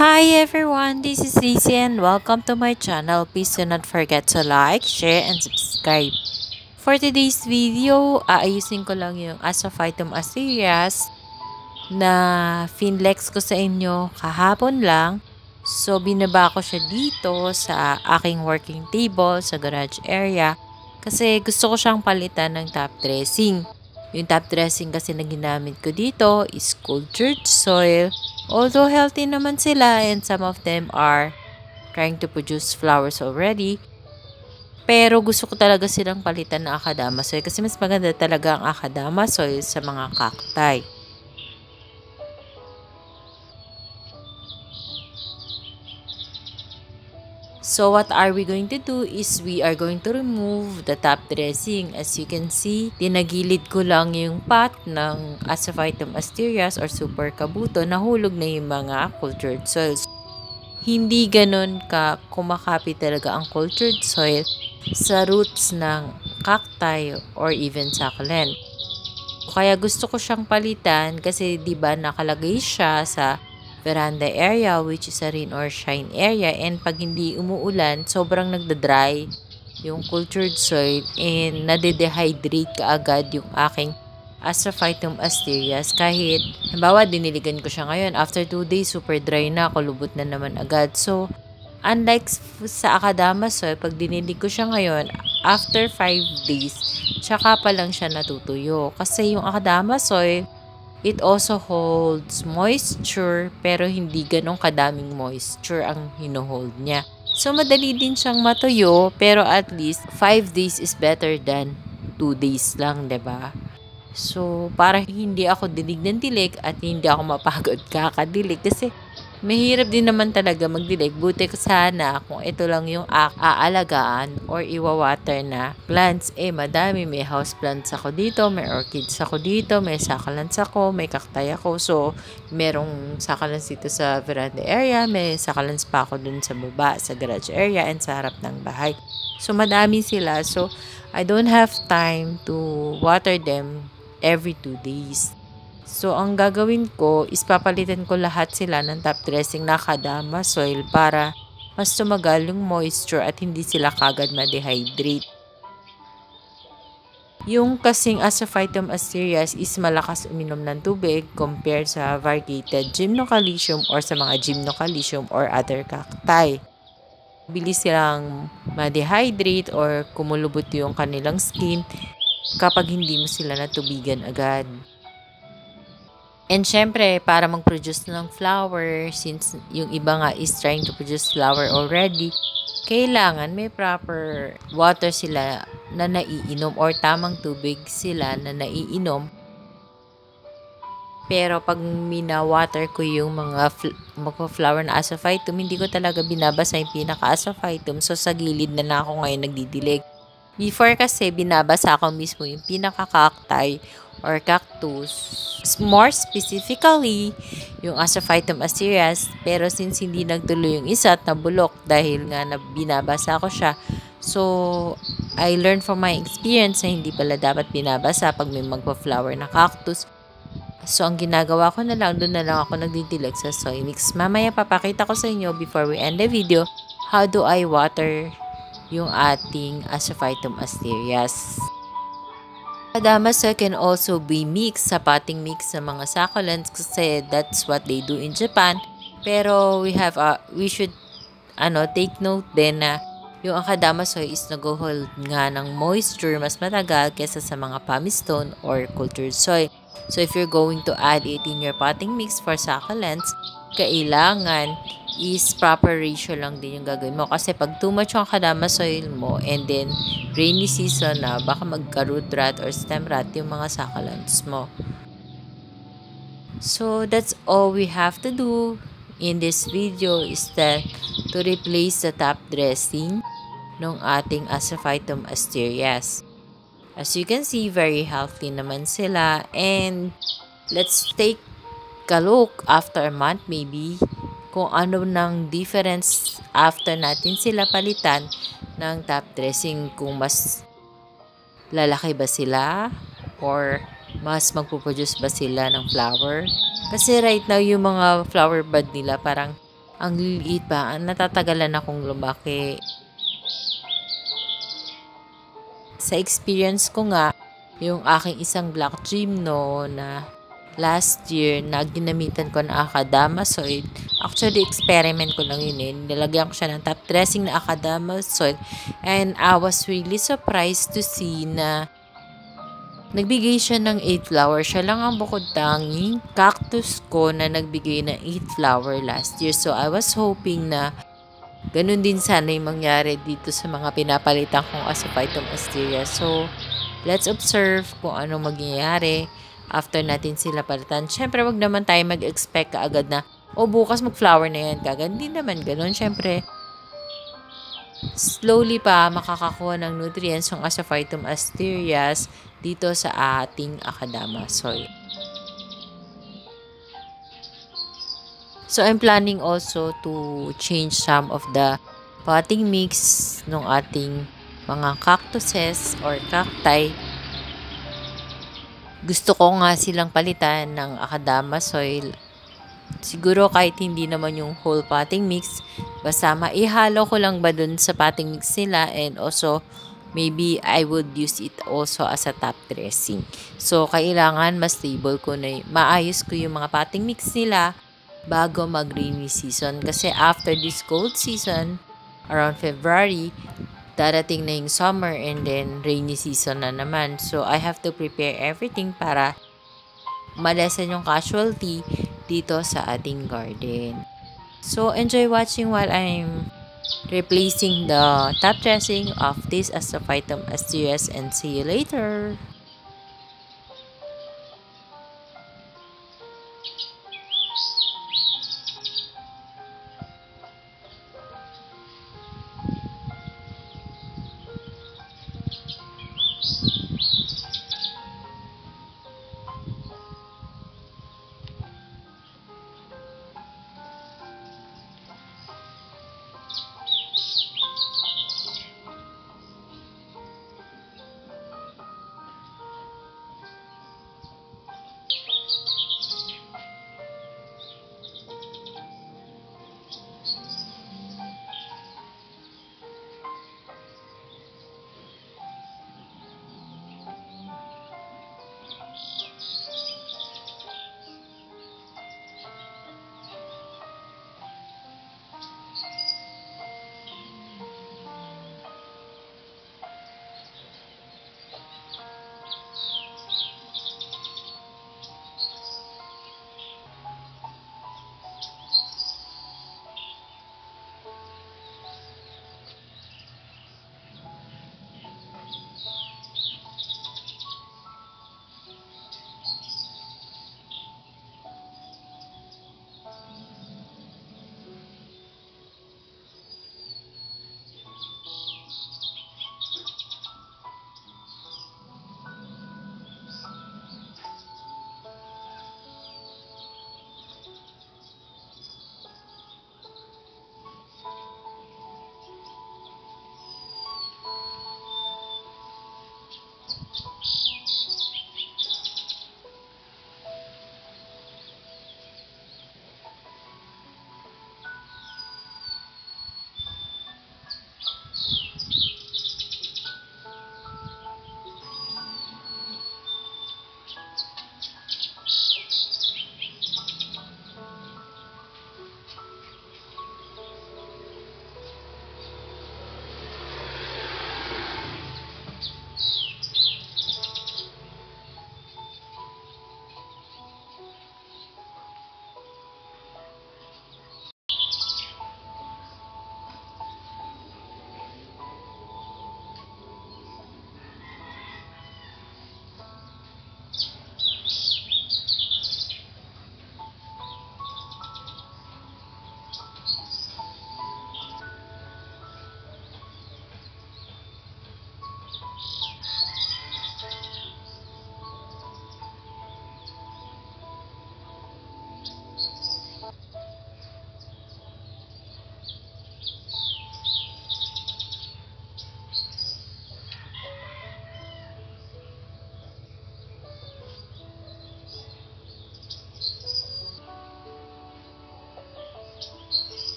Hi everyone, this is Lizzie and welcome to my channel. Please do not forget to like, share, and subscribe. For today's video, aayusin ko lang yung Asophytum asterias na finlex ko sa inyo kahapon lang. So, binaba ko siya dito sa aking working table sa garage area kasi gusto ko siyang palitan ng top dressing. Yung top dressing kasi na ginamit ko dito is cultured soil. Although healthy naman sila and some of them are trying to produce flowers already. Pero gusto ko talaga silang palitan ng Akadama soil kasi mas maganda talaga ang Akadama soil sa mga cacti. So what are we going to do is we are going to remove the top dressing. As you can see, tinagilid ko lang yung pot ng Asophytum asterias or super kabuto. Nahulog na yung mga cultured soils. Hindi ganon ka kumakapit talaga ang cultured soil sa roots ng cacti or even succulent. Kaya gusto ko siyang palitan kasi 'di ba nakalagay siya sa veranda area which is a rain or shine area, and pag hindi umuulan sobrang nagda-dry yung cultured soil and nade-dehydrate kaagad yung aking Asophytum asterias. Kahit halimbawa diniligan ko siya ngayon, after 2 days super dry na, kulubot na naman agad. So unlike sa Akadama soil, pag dinilig ko siya ngayon, after 5 days tsaka pa lang siya natutuyo. Kasi yung Akadama soil, it also holds moisture pero hindi ganong kadaming moisture ang hinohold niya. So madali din siyang matuyo pero at least 5 days is better than 2 days lang, 'di ba? So para hindi ako dilig ng dilig at hindi ako mapagod kakadilig kasi mahirap din naman talaga magdilig. Buti ko sana kung ito lang yung aalagaan or iwawater na plants. Madami. May house plants ako dito, may orchids ako dito, may succulents ako, may cacti ako. So, merong succulents dito sa veranda area, may succulents pa ako dun sa baba, sa garage area, and sa harap ng bahay. So, madami sila. So, I don't have time to water them every 2 days. So, ang gagawin ko is papalitan ko lahat sila ng top dressing na Akadama soil para mas tumagal yung moisture at hindi sila kagad ma-dehydrate. Yung kasing Asophytum asterias is malakas uminom ng tubig compared sa variegated Gymnocalycium or sa mga Gymnocalycium or other cacti. Bilis silang ma-dehydrate or kumulubot yung kanilang skin kapag hindi mo sila natubigan agad. And syempre, para mag-produce ng flower, since yung iba nga is trying to produce flower already, kailangan may proper water sila na naiinom or tamang tubig sila na naiinom. Pero pag mina-water ko yung mga magpa-flower na Asophytum, hindi ko talaga binabasa yung pinaka-Asophytum. So, sa gilid na ako ngayon nagdidilig. Before kasi, binabasa ko mismo yung pinaka-cacti or cactus. More specifically, yung Asophytum asterias. Pero since hindi nagtuloy yung isa at nabulok dahil nga binabasa ko siya, so I learned from my experience na hindi pala dapat binabasa pag may magpa-flower na cactus. So ang ginagawa ko na lang, doon na lang ako nagdidilig sa soy mix. Mamaya papakita ko sa inyo before we end the video, how do I water yung ating Asophytum asterias. Akadama soil can also be mixed sa potting mix ng mga succulents kasi that's what they do in Japan. Pero we should take note din na yung Akadama soil is nag-hold nga ng moisture mas matagal kesa sa mga pumice stone or cultured soil. So if you're going to add it in your potting mix for succulents, kailangan is proper ratio lang din yung gagawin mo. Kasi pag too much yung Akadama soil mo and then rainy season na, baka magka-root rot or stem rot yung mga succulents mo. So that's all we have to do in this video is that to replace the top dressing ng ating Asophytum asterias. As you can see, very healthy naman sila, and let's take a look after a month maybe kung ano nang difference after natin sila palitan ng top dressing, kung mas lalaki ba sila or mas magpuproduce ba sila ng flower. Kasi right now yung mga flower bud nila parang Ang liliit pa, natatagalan akong lumaki. Sa experience ko nga, yung aking isang black gymno na last year na ginamitan ko ng Acadamasoid. Actually, experiment ko lang yun eh. Nilagyan ko siya ng top dressing na Acadamasoid. And I was really surprised to see na nagbigay siya ng 8 flower. Siya lang ang bukod tanging cactus ko na nagbigay ng 8 flower last year. So, I was hoping na ganun din sana yung mangyari dito sa mga pinapalitan kong Asophytum asteria. So, let's observe kung ano mangyayari after natin sila palitan. Siyempre, wag naman tayo mag-expect kaagad na, bukas mag-flower na yan kagad. Hindi naman ganun. Siyempre, slowly pa makakakuha ng nutrients yung Asophytum asterias dito sa ating Acadamasoid. So, I'm planning also to change some of the potting mix ng ating mga cactuses or cacti. Gusto ko nga silang palitan ng Acadamasoid. Siguro kahit hindi naman yung whole potting mix, basta maihalo ko lang ba dun sa potting mix nila, and also maybe I would use it also as a top dressing. So, kailangan mas stable ko na maayos ko yung mga potting mix nila bago mag-rainy season. Kasi after this cold season, around February, darating na yung summer and then rainy season na naman. So, I have to prepare everything para malesen yung casualty dito sa ating garden. So, enjoy watching while I'm replacing the top dressing of this Asophytum asterias, and see you later.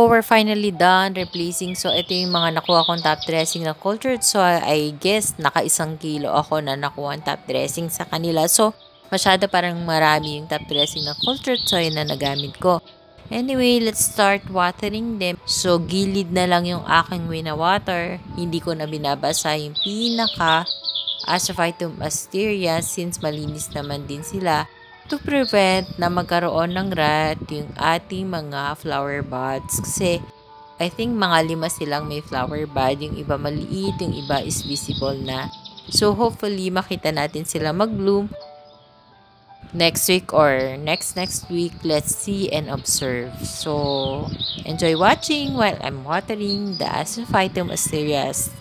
So, we're finally done replacing. So, ito yung mga nakuha kong top dressing na cultured soy. I guess, naka 1 kilo ako na nakuha top dressing sa kanila. So, masyado parang marami yung top dressing na cultured soy na nagamit ko. Anyway, let's start watering them. So, gilid na lang yung aking wina-water. Hindi ko na binabasa yung pinaka Asophytum asteria since malinis naman din sila to prevent na magkaroon ng rot yung ating mga flower buds. Kasi I think mga 5 silang may flower bud. Yung iba maliit, yung iba is visible na. So, hopefully, makita natin sila mag-bloom next week or next week. Let's see and observe. So, enjoy watching while I'm watering the Asophytum asterias.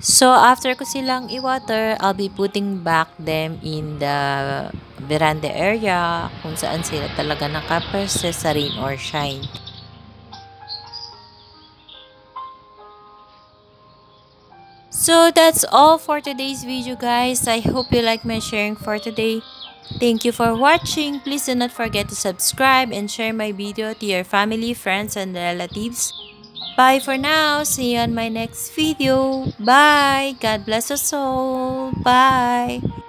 So, after ko silang i-water, I'll be putting back them in the veranda area kung saan sila talaga nakapwesto sa rain or shine. So, that's all for today's video, guys. I hope you like my sharing for today. Thank you for watching. Please do not forget to subscribe and share my video to your family, friends, and relatives. Bye for now. See you on my next video. Bye. God bless us all. Bye.